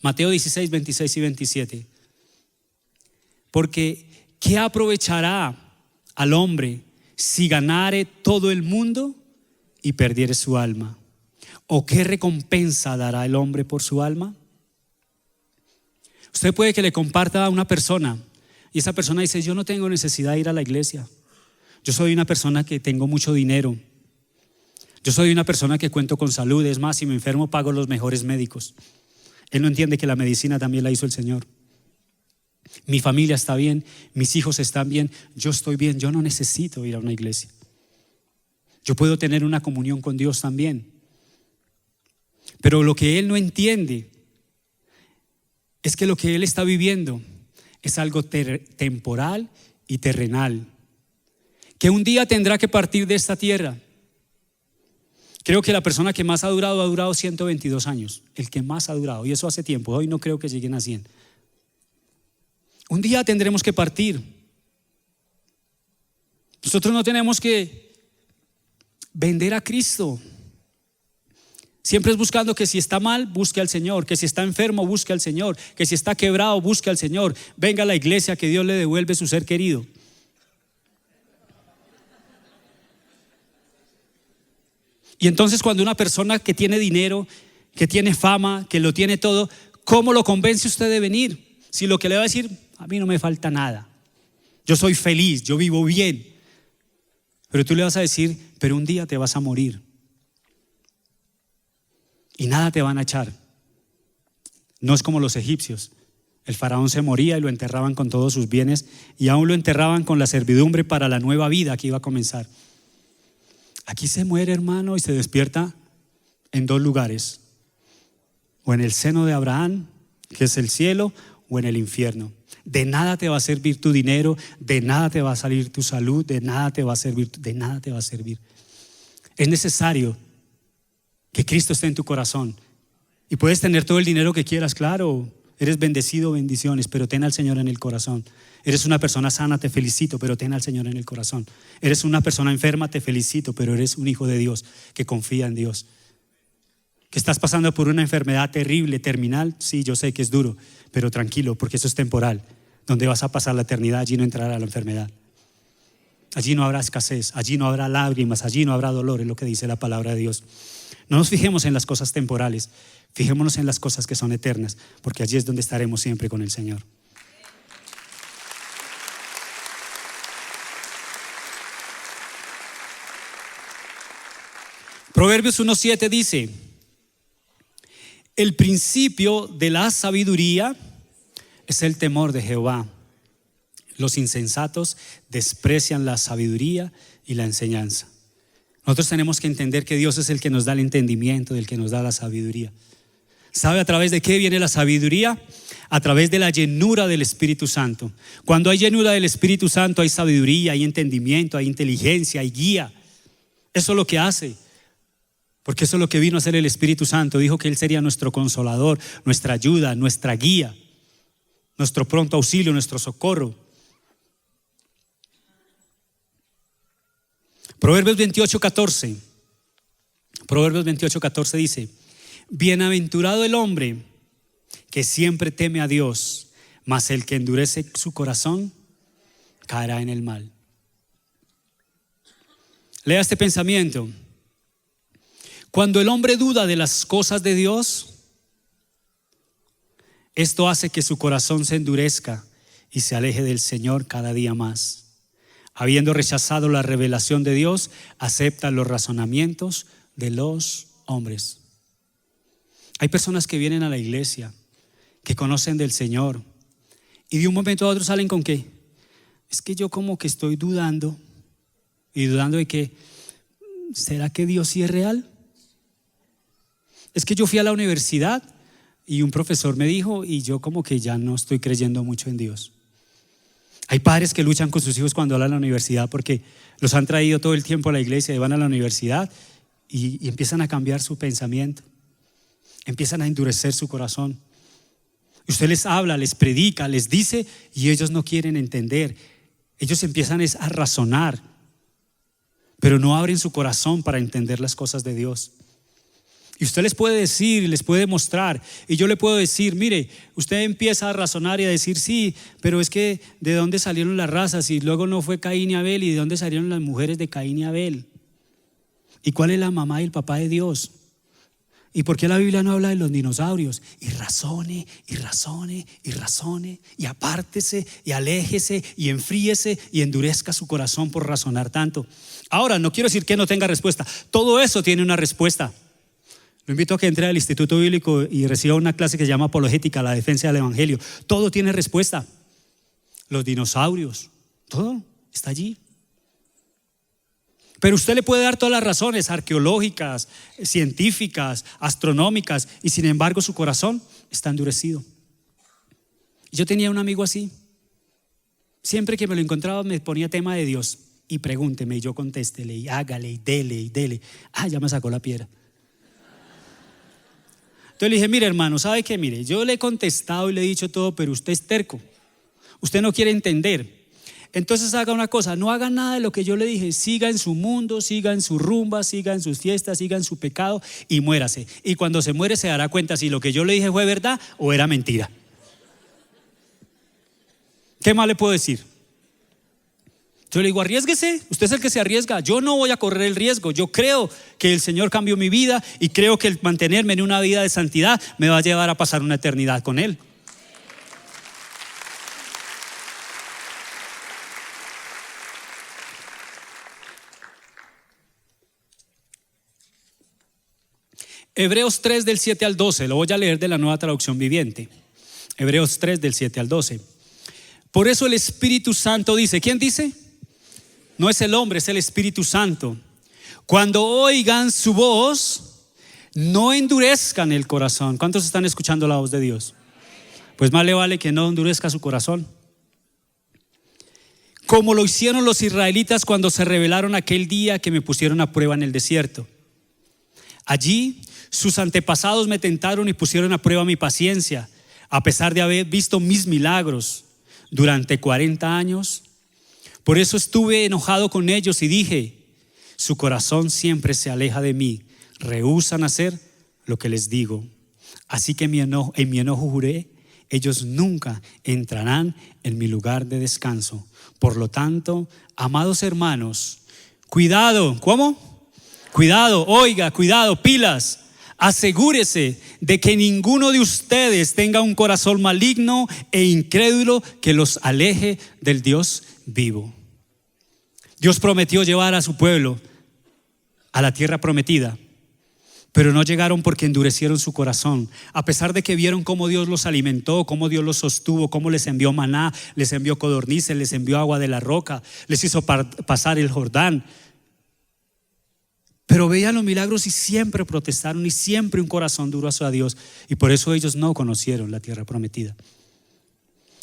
Mateo 16, 26 y 27. Porque ¿qué aprovechará al hombre si ganare todo el mundo y perdiere su alma? ¿O qué recompensa dará el hombre por su alma? Usted puede que le comparta a una persona y esa persona dice, yo no tengo necesidad de ir a la iglesia. Yo soy una persona que tengo mucho dinero. Yo soy una persona que cuento con salud. Es más, si me enfermo pago los mejores médicos. Él no entiende que la medicina también la hizo el Señor. Mi familia está bien, mis hijos están bien, yo estoy bien, yo no necesito ir a una iglesia. Yo puedo tener una comunión con Dios también. Pero lo que él no entiende es que lo que él está viviendo es algo temporal y terrenal, que un día tendrá que partir de esta tierra. Creo que la persona que más ha durado 122 años, el que más ha durado, y eso hace tiempo, hoy no creo que lleguen a 100. Un día tendremos que partir. Nosotros no tenemos que vender a Cristo. Siempre es buscando que si está mal, busque al Señor, que si está enfermo, busque al Señor, que si está quebrado, busque al Señor. Venga a la iglesia, que Dios le devuelve su ser querido. Y entonces cuando una persona que tiene dinero, que tiene fama, que lo tiene todo, ¿cómo lo convence usted de venir? Si lo que le va a decir, a mí no me falta nada, yo soy feliz, yo vivo bien. Pero tú le vas a decir, pero un día te vas a morir y nada te van a echar. No es como los egipcios. El faraón se moría y lo enterraban con todos sus bienes y aún lo enterraban con la servidumbre para la nueva vida que iba a comenzar. Aquí se muere, hermano, y se despierta en dos lugares: o en el seno de Abraham, que es el cielo, o en el infierno. De nada te va a servir tu dinero, de nada te va a salir tu salud, de nada te va a servir. Es necesario que Cristo esté en tu corazón. Y puedes tener todo el dinero que quieras, claro, eres bendecido, bendiciones, pero ten al Señor en el corazón. Eres una persona sana, te felicito, pero ten al Señor en el corazón. Eres una persona enferma, te felicito, pero eres un hijo de Dios que confía en Dios. Que estás pasando por una enfermedad terrible, terminal, sí, yo sé que es duro, pero tranquilo, porque eso es temporal. Donde vas a pasar la eternidad, allí no entrará la enfermedad. Allí no habrá escasez, allí no habrá lágrimas, allí no habrá dolor, es lo que dice la palabra de Dios. No nos fijemos en las cosas temporales, fijémonos en las cosas que son eternas, porque allí es donde estaremos siempre con el Señor. Proverbios 1:7 dice: el principio de la sabiduría es el temor de Jehová. Los insensatos desprecian la sabiduría y la enseñanza. Nosotros tenemos que entender que Dios es el que nos da el entendimiento, el que nos da la sabiduría. ¿Sabe a través de qué viene la sabiduría? A través de la llenura del Espíritu Santo. Cuando hay llenura del Espíritu Santo hay sabiduría, hay entendimiento, hay inteligencia, hay guía. Eso es lo que hace. Porque eso es lo que vino a hacer el Espíritu Santo. Dijo que Él sería nuestro consolador, nuestra ayuda, nuestra guía. nuestro pronto auxilio, nuestro socorro. Proverbios 28:14. Proverbios 28:14 dice: bienaventurado el hombre que siempre teme a Dios, mas el que endurece su corazón caerá en el mal. Lea este pensamiento. Cuando el hombre duda de las cosas de Dios, esto hace que su corazón se endurezca y se aleje del Señor cada día más. Habiendo rechazado la revelación de Dios, acepta los razonamientos de los hombres. Hay personas que vienen a la iglesia, que conocen del Señor, y de un momento a otro salen con ¿qué? Es que yo como que estoy dudando, y dudando de que, ¿será que Dios sí es real? Es que yo fui a la universidad y un profesor me dijo, y yo como que ya no estoy creyendo mucho en Dios. Hay padres que luchan con sus hijos cuando van a la universidad porque los han traído todo el tiempo a la iglesia y van a la universidad y empiezan a cambiar su pensamiento, empiezan a endurecer su corazón. Y usted les habla, les predica, les dice y ellos no quieren entender. Ellos empiezan a razonar, pero no abren su corazón para entender las cosas de Dios. Y usted les puede decir, les puede mostrar, y yo le puedo decir, mire, usted empieza a razonar y a decir, sí, pero es que ¿de dónde salieron las razas? Y luego no fue Caín y Abel, ¿y de dónde salieron las mujeres de Caín y Abel? ¿Y cuál es la mamá y el papá de Dios? ¿Y por qué la Biblia no habla de los dinosaurios? Y razone, y razone, y razone, y apártese, y aléjese, y enfríese, y endurezca su corazón por razonar tanto. Ahora, no quiero decir que no tenga respuesta, todo eso tiene una respuesta. Lo invito a que entre al Instituto Bíblico y reciba una clase que se llama Apologética, la defensa del Evangelio. Todo tiene respuesta. Los dinosaurios, todo está allí. Pero usted le puede dar todas las razones arqueológicas, científicas, astronómicas, y sin embargo su corazón está endurecido. Yo tenía un amigo así. Siempre que me lo encontraba me ponía tema de Dios y pregúnteme y yo contéstele y hágale y dele y dele. Ya me sacó la piedra. Entonces le dije, mire hermano, ¿sabe qué? Mire, yo le he contestado y le he dicho todo, pero usted es terco, usted no quiere entender. Entonces haga una cosa, no haga nada de lo que yo le dije, siga en su mundo, siga en su rumba, siga en sus fiestas, siga en su pecado y muérase. Y cuando se muere se dará cuenta si lo que yo le dije fue verdad o era mentira. ¿Qué más le puedo decir? Yo le digo, arriésguese, usted es el que se arriesga, yo no voy a correr el riesgo. Yo creo que el Señor cambió mi vida y creo que el mantenerme en una vida de santidad me va a llevar a pasar una eternidad con Él. Hebreos 3 del 7 al 12, lo voy a leer de la Nueva Traducción Viviente. Hebreos 3 del 7 al 12. Por eso el Espíritu Santo dice, ¿quién dice? No es el hombre, es el Espíritu Santo. Cuando oigan su voz, no endurezcan el corazón. ¿Cuántos están escuchando la voz de Dios? Pues más le vale que no endurezca su corazón. Como lo hicieron los israelitas cuando se rebelaron aquel día que me pusieron a prueba en el desierto. Allí sus antepasados me tentaron y pusieron a prueba mi paciencia, a pesar de haber visto mis milagros durante 40 años. Por eso estuve enojado con ellos y dije, su corazón siempre se aleja de mí, rehúsan hacer lo que les digo. Así que en mi enojo juré, ellos nunca entrarán en mi lugar de descanso. Por lo tanto, amados hermanos, cuidado, ¿cómo? Cuidado, oiga, cuidado, pilas. Asegúrese de que ninguno de ustedes tenga un corazón maligno e incrédulo que los aleje del Dios vivo. Dios prometió llevar a su pueblo a la tierra prometida, pero no llegaron porque endurecieron su corazón. A pesar de que vieron cómo Dios los alimentó, cómo Dios los sostuvo, cómo les envió maná, les envió codornices, les envió agua de la roca, les hizo pasar el Jordán. Pero veían los milagros y siempre protestaron y siempre un corazón duro hacia Dios. Y por eso ellos no conocieron la tierra prometida.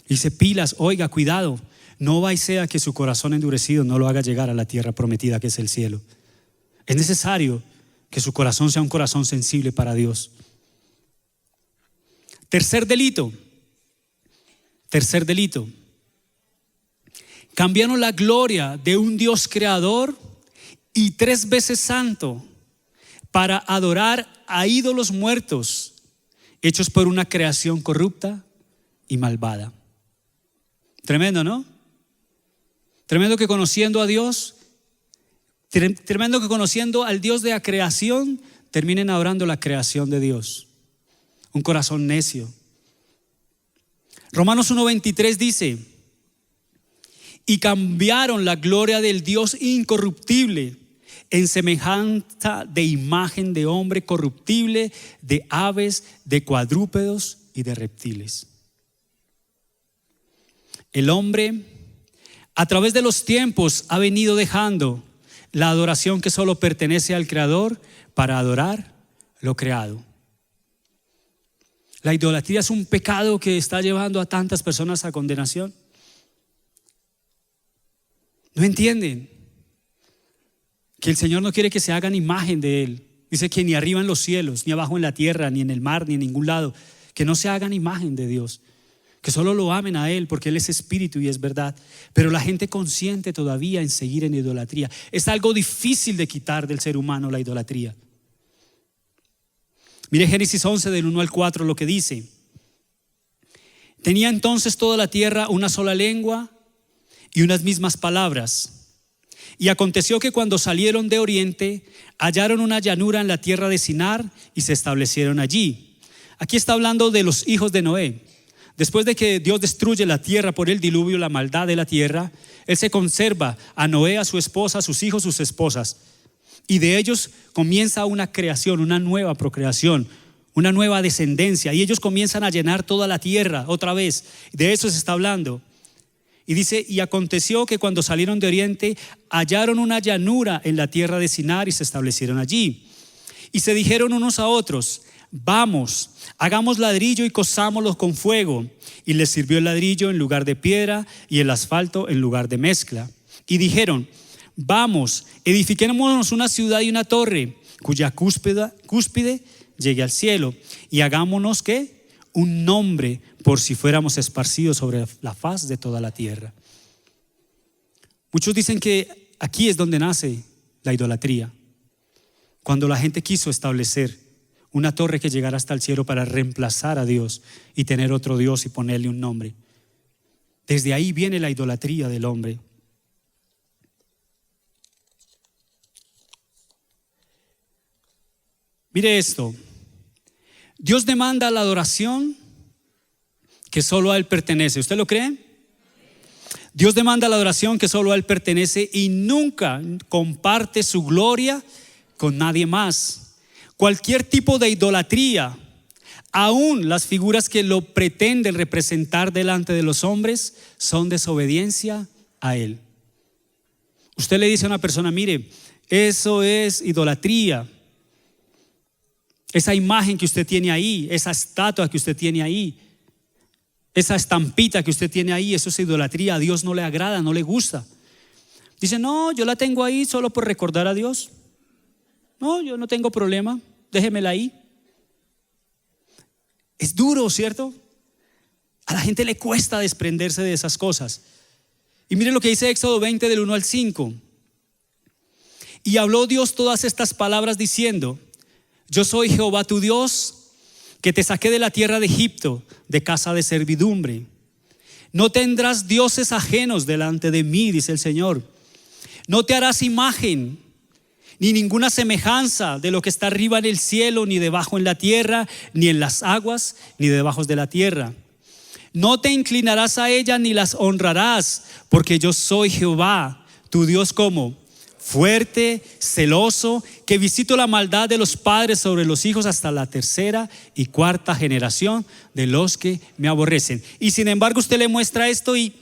Dice, pilas, oiga, cuidado. No va y sea que su corazón endurecido no lo haga llegar a la tierra prometida que es el cielo. Es necesario que su corazón sea un corazón sensible para Dios. Tercer delito. Tercer delito. Cambiaron la gloria de un Dios creador y 3 veces santo para adorar a ídolos muertos hechos por una creación corrupta y malvada. Tremendo, ¿no? Tremendo que conociendo a Dios, tremendo que conociendo al Dios de la creación, terminen adorando la creación de Dios. Un corazón necio. Romanos 1:23 dice: y cambiaron la gloria del Dios incorruptible en semejanza de imagen de hombre corruptible, de aves, de cuadrúpedos y de reptiles. El hombre a través de los tiempos ha venido dejando la adoración que solo pertenece al Creador para adorar lo creado. La idolatría es un pecado que está llevando a tantas personas a condenación. No entienden que el Señor no quiere que se hagan imagen de Él. Dice que ni arriba en los cielos, ni abajo en la tierra, ni en el mar, ni en ningún lado, que no se hagan imagen de Dios, que solo lo amen a Él porque Él es espíritu y es verdad. Pero la gente consiente todavía en seguir en idolatría. Es algo difícil de quitar del ser humano, la idolatría. Mire Génesis 11 del 1 al 4 lo que dice: tenía entonces toda la tierra una sola lengua y unas mismas palabras. Y aconteció que cuando salieron de oriente, hallaron una llanura en la tierra de Sinar y se establecieron allí. Aquí está hablando de los hijos de Noé. Después de que Dios destruye la tierra por el diluvio, la maldad de la tierra, Él se conserva a Noé, a su esposa, a sus hijos, sus esposas. Y de ellos comienza una creación, una nueva procreación, una nueva descendencia. Y ellos comienzan a llenar toda la tierra otra vez. De eso se está hablando. Y dice: y aconteció que cuando salieron de oriente, hallaron una llanura en la tierra de Sinar y se establecieron allí. Y se dijeron unos a otros: vamos, hagamos ladrillo y cozámoslo con fuego. Y les sirvió el ladrillo en lugar de piedra y el asfalto en lugar de mezcla. Y dijeron: vamos, edifiquémonos una ciudad y una torre, cuya cúspide llegue al cielo. Y hagámonos, ¿qué? Un nombre, por si fuéramos esparcidos sobre la faz de toda la tierra. Muchos dicen que aquí es donde nace la idolatría. Cuando la gente quiso establecer una torre que llegara hasta el cielo para reemplazar a Dios y tener otro Dios y ponerle un nombre. Desde ahí viene la idolatría del hombre. Mire esto. Dios demanda la adoración que solo a Él pertenece. ¿Usted lo cree? Dios demanda la adoración que solo a Él pertenece y nunca comparte su gloria con nadie más. Cualquier tipo de idolatría, aún las figuras que lo pretenden representar delante de los hombres, son desobediencia a Él. Usted le dice a una persona: mire, eso es idolatría. Esa imagen que usted tiene ahí, esa estatua que usted tiene ahí, esa estampita que usted tiene ahí, eso es idolatría. A Dios no le agrada, no le gusta. Dice: no, yo la tengo ahí solo por recordar a Dios. No, yo no tengo problema, déjemela ahí. Es duro, ¿cierto? A la gente le cuesta desprenderse de esas cosas. Y mire lo que dice Éxodo 20 del 1 al 5. Y habló Dios todas estas palabras diciendo: yo soy Jehová tu Dios, que te saqué de la tierra de Egipto, de casa de servidumbre. No tendrás dioses ajenos delante de mí, dice el Señor. No te harás imagen, ni ninguna semejanza de lo que está arriba en el cielo, ni debajo en la tierra, ni en las aguas, ni debajo de la tierra. No te inclinarás a ella, ni las honrarás, porque yo soy Jehová, tu Dios, como fuerte, celoso, que visito la maldad de los padres sobre los hijos hasta la 3ª y 4ª generación de los que me aborrecen. Y sin embargo usted le muestra esto y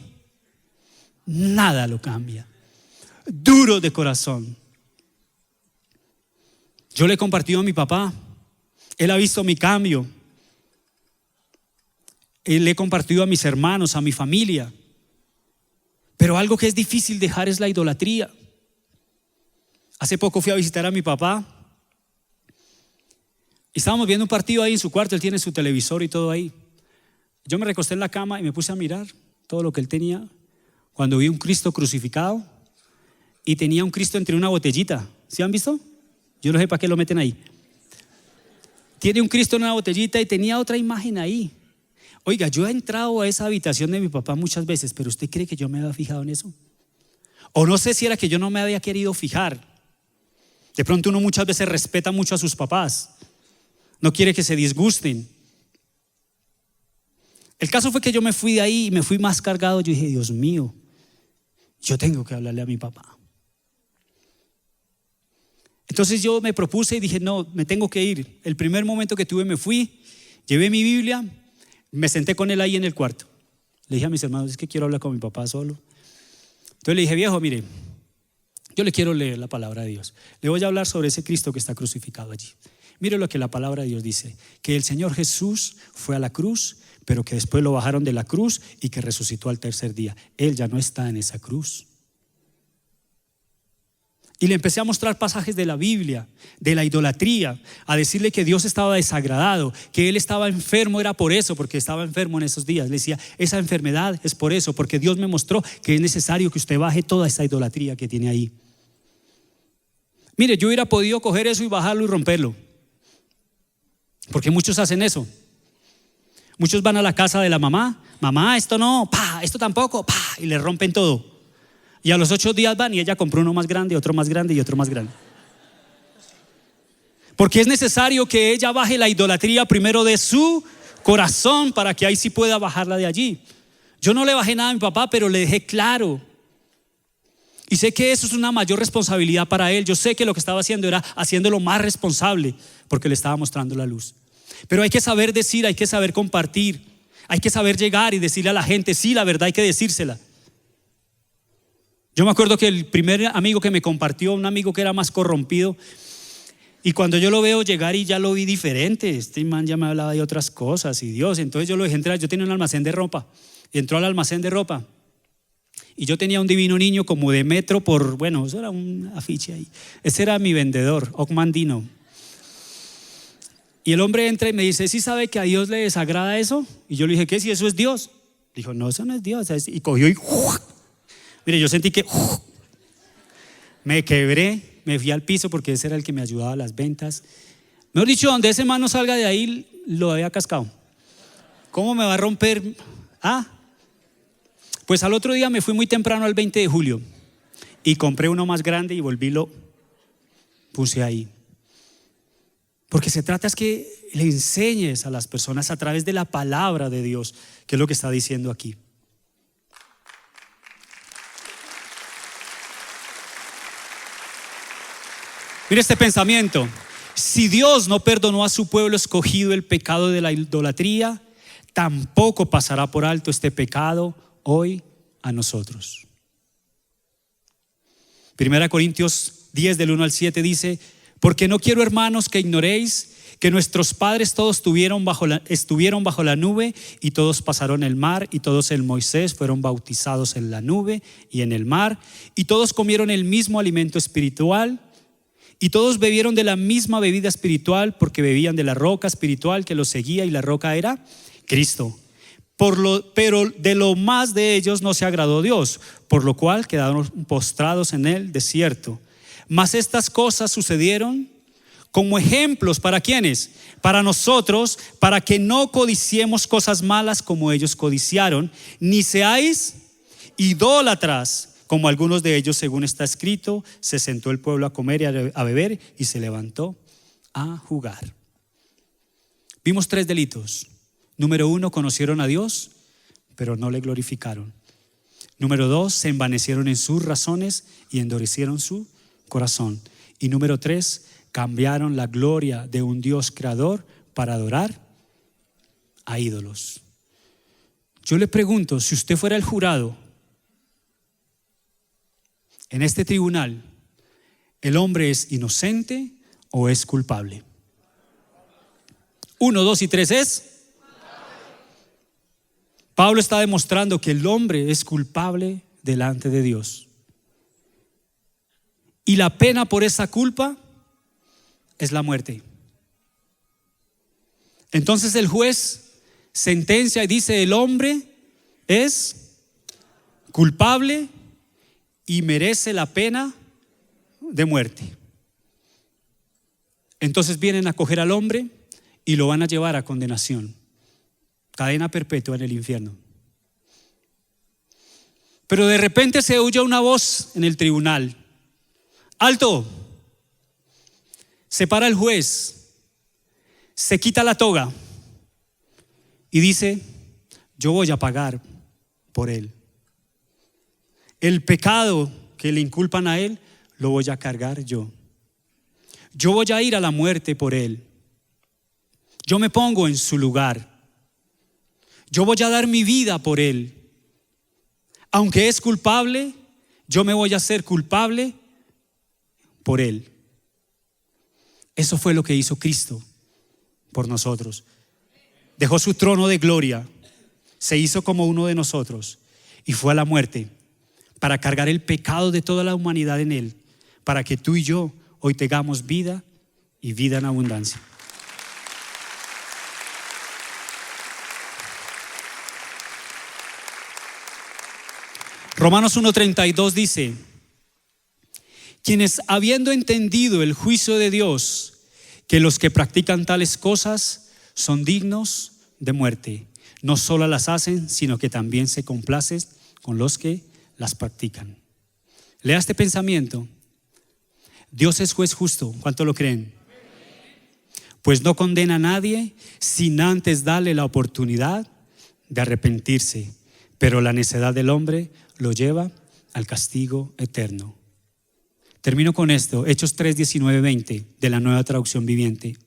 nada lo cambia. Duro de corazón. Yo le he compartido a mi papá, él ha visto mi cambio. Él le he compartido a mis hermanos, a mi familia. Pero algo que es difícil dejar es la idolatría. Hace poco fui a visitar a mi papá y estábamos viendo un partido ahí en su cuarto. Él tiene su televisor y todo ahí. Yo me recosté en la cama y me puse a mirar todo lo que él tenía. Cuando vi un Cristo crucificado y tenía un Cristo entre una botellita. ¿Sí han visto? Yo no sé para qué lo meten ahí. Tiene un Cristo en una botellita y tenía otra imagen ahí. Oiga, yo he entrado a esa habitación de mi papá muchas veces, pero ¿usted cree que yo me había fijado en eso? O no sé si era que yo no me había querido fijar. De pronto uno muchas veces respeta mucho a sus papás. No quiere que se disgusten. El caso fue que yo me fui de ahí y me fui más cargado. Yo dije, Dios mío, yo tengo que hablarle a mi papá. Entonces yo me propuse y dije, no, me tengo que ir. El primer momento que tuve me fui, llevé mi Biblia, me senté con él ahí en el cuarto. Le dije a mis hermanos, es que quiero hablar con mi papá solo. Entonces le dije, viejo, mire, yo le quiero leer la palabra de Dios. Le voy a hablar sobre ese Cristo que está crucificado allí. Mire lo que la palabra de Dios dice, que el Señor Jesús fue a la cruz, pero que después lo bajaron de la cruz y que resucitó al tercer día. Él ya no está en esa cruz. Y le empecé a mostrar pasajes de la Biblia, de la idolatría, a decirle que Dios estaba desagradado, que Él estaba enfermo, era por eso, porque estaba enfermo en esos días. Le decía, esa enfermedad es por eso, porque Dios me mostró que es necesario que usted baje toda esa idolatría que tiene ahí. Mire, yo hubiera podido coger eso y bajarlo y romperlo, porque muchos hacen eso. Muchos van a la casa de la mamá, mamá, esto no, pa, esto tampoco, pa, y le rompen todo. Y a los 8 días van y ella compró uno más grande, otro más grande y otro más grande. Porque es necesario que ella baje la idolatría primero de su corazón para que ahí sí pueda bajarla de allí. Yo no le bajé nada a mi papá, pero le dejé claro. Y sé que eso es una mayor responsabilidad para él. Yo sé que lo que estaba haciendo era haciéndolo más responsable porque le estaba mostrando la luz. Pero hay que saber decir, hay que saber compartir, hay que saber llegar y decirle a la gente, sí, la verdad hay que decírsela. Yo me acuerdo que el primer amigo que me compartió, un amigo que era más corrompido, y cuando yo lo veo llegar y ya lo vi diferente, este man ya me hablaba de otras cosas y Dios, entonces yo lo dejé entrar. Yo tenía un almacén de ropa y entró al almacén de ropa y yo tenía un divino niño como de metro por, bueno, eso era un afiche ahí. Ese era mi vendedor, Ocmandino. Y el hombre entra y me dice, ¿sí sabe que a Dios le desagrada eso? Y yo le dije, ¿qué? Si eso es Dios. Dijo, no, eso no es Dios. Y cogió y mire, yo sentí que me quebré, me fui al piso porque ese era el que me ayudaba a las ventas. Mejor dicho, donde ese man no salga de ahí, lo había cascado. ¿Cómo me va a romper? Pues al otro día me fui muy temprano al 20 de julio y compré uno más grande y volví, lo puse ahí. Porque se trata es que le enseñes a las personas a través de la palabra de Dios, que es lo que está diciendo aquí. Mira este pensamiento, si Dios no perdonó a su pueblo escogido el pecado de la idolatría, tampoco pasará por alto este pecado hoy a nosotros. 1 Corintios 10 del 1 al 7 dice, porque no quiero, hermanos, que ignoréis que nuestros padres todos estuvieron bajo la nube y todos pasaron el mar y todos en Moisés fueron bautizados en la nube y en el mar y todos comieron el mismo alimento espiritual. Y todos bebieron de la misma bebida espiritual porque bebían de la roca espiritual que los seguía y la roca era Cristo. Pero de lo más de ellos no se agradó Dios, por lo cual quedaron postrados en el desierto. Mas estas cosas sucedieron como ejemplos, ¿para quiénes? Para nosotros, para que no codiciemos cosas malas como ellos codiciaron, ni seáis idólatras, como algunos de ellos, según está escrito, se sentó el pueblo a comer y a beber y se levantó a jugar. Vimos 3 delitos. Número 1, conocieron a Dios, pero no le glorificaron. Número 2, se envanecieron en sus razones y endurecieron su corazón. Y número 3, cambiaron la gloria de un Dios creador para adorar a ídolos. Yo le pregunto, si usted fuera el jurado en este tribunal, ¿el hombre es inocente o es culpable? 1, 2 y 3 es. Pablo está demostrando que el hombre es culpable delante de Dios. Y la pena por esa culpa es la muerte. Entonces el juez sentencia y dice: el hombre es culpable y merece la pena de muerte. Entonces vienen a coger al hombre y lo van a llevar a condenación, cadena perpetua en el infierno. Pero de repente se oye una voz en el tribunal: ¡alto! Se para el juez, se quita la toga y dice: yo voy a pagar por él. El pecado que le inculpan a él lo voy a cargar yo. Yo voy a ir a la muerte por él. Yo me pongo en su lugar. Yo voy a dar mi vida por él. Aunque es culpable, yo me voy a hacer culpable por él. Eso fue lo que hizo Cristo por nosotros. Dejó su trono de gloria, se hizo como uno de nosotros y fue a la muerte para cargar el pecado de toda la humanidad en él, para que tú y yo hoy tengamos vida y vida en abundancia. Romanos 1:32 dice: quienes habiendo entendido el juicio de Dios, que los que practican tales cosas son dignos de muerte, no solo las hacen, sino que también se complacen con los que las practican. Lea este pensamiento: Dios es juez justo. ¿Cuánto lo creen? Pues no condena a nadie sin antes darle la oportunidad de arrepentirse, pero la necedad del hombre lo lleva al castigo eterno. Termino con esto, Hechos 3:19-20 de la Nueva Traducción Viviente.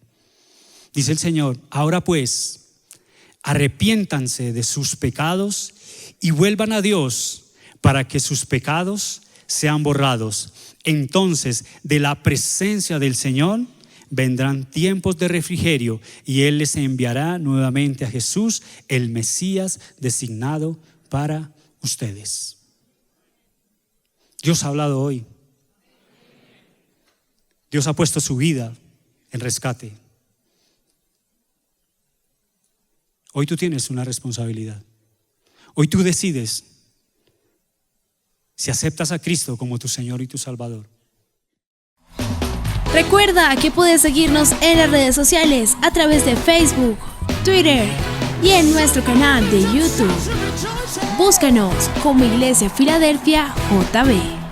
Dice el Señor: ahora pues, arrepiéntanse de sus pecados y vuelvan a Dios para que sus pecados sean borrados. Entonces, de la presencia del Señor vendrán tiempos de refrigerio y Él les enviará nuevamente a Jesús, el Mesías designado para ustedes. Dios ha hablado hoy. Dios ha puesto su vida en rescate. Hoy tú tienes una responsabilidad. Hoy tú decides si aceptas a Cristo como tu Señor y tu Salvador. Recuerda que puedes seguirnos en las redes sociales a través de Facebook, Twitter y en nuestro canal de YouTube. Búscanos como Iglesia Filadelfia JB.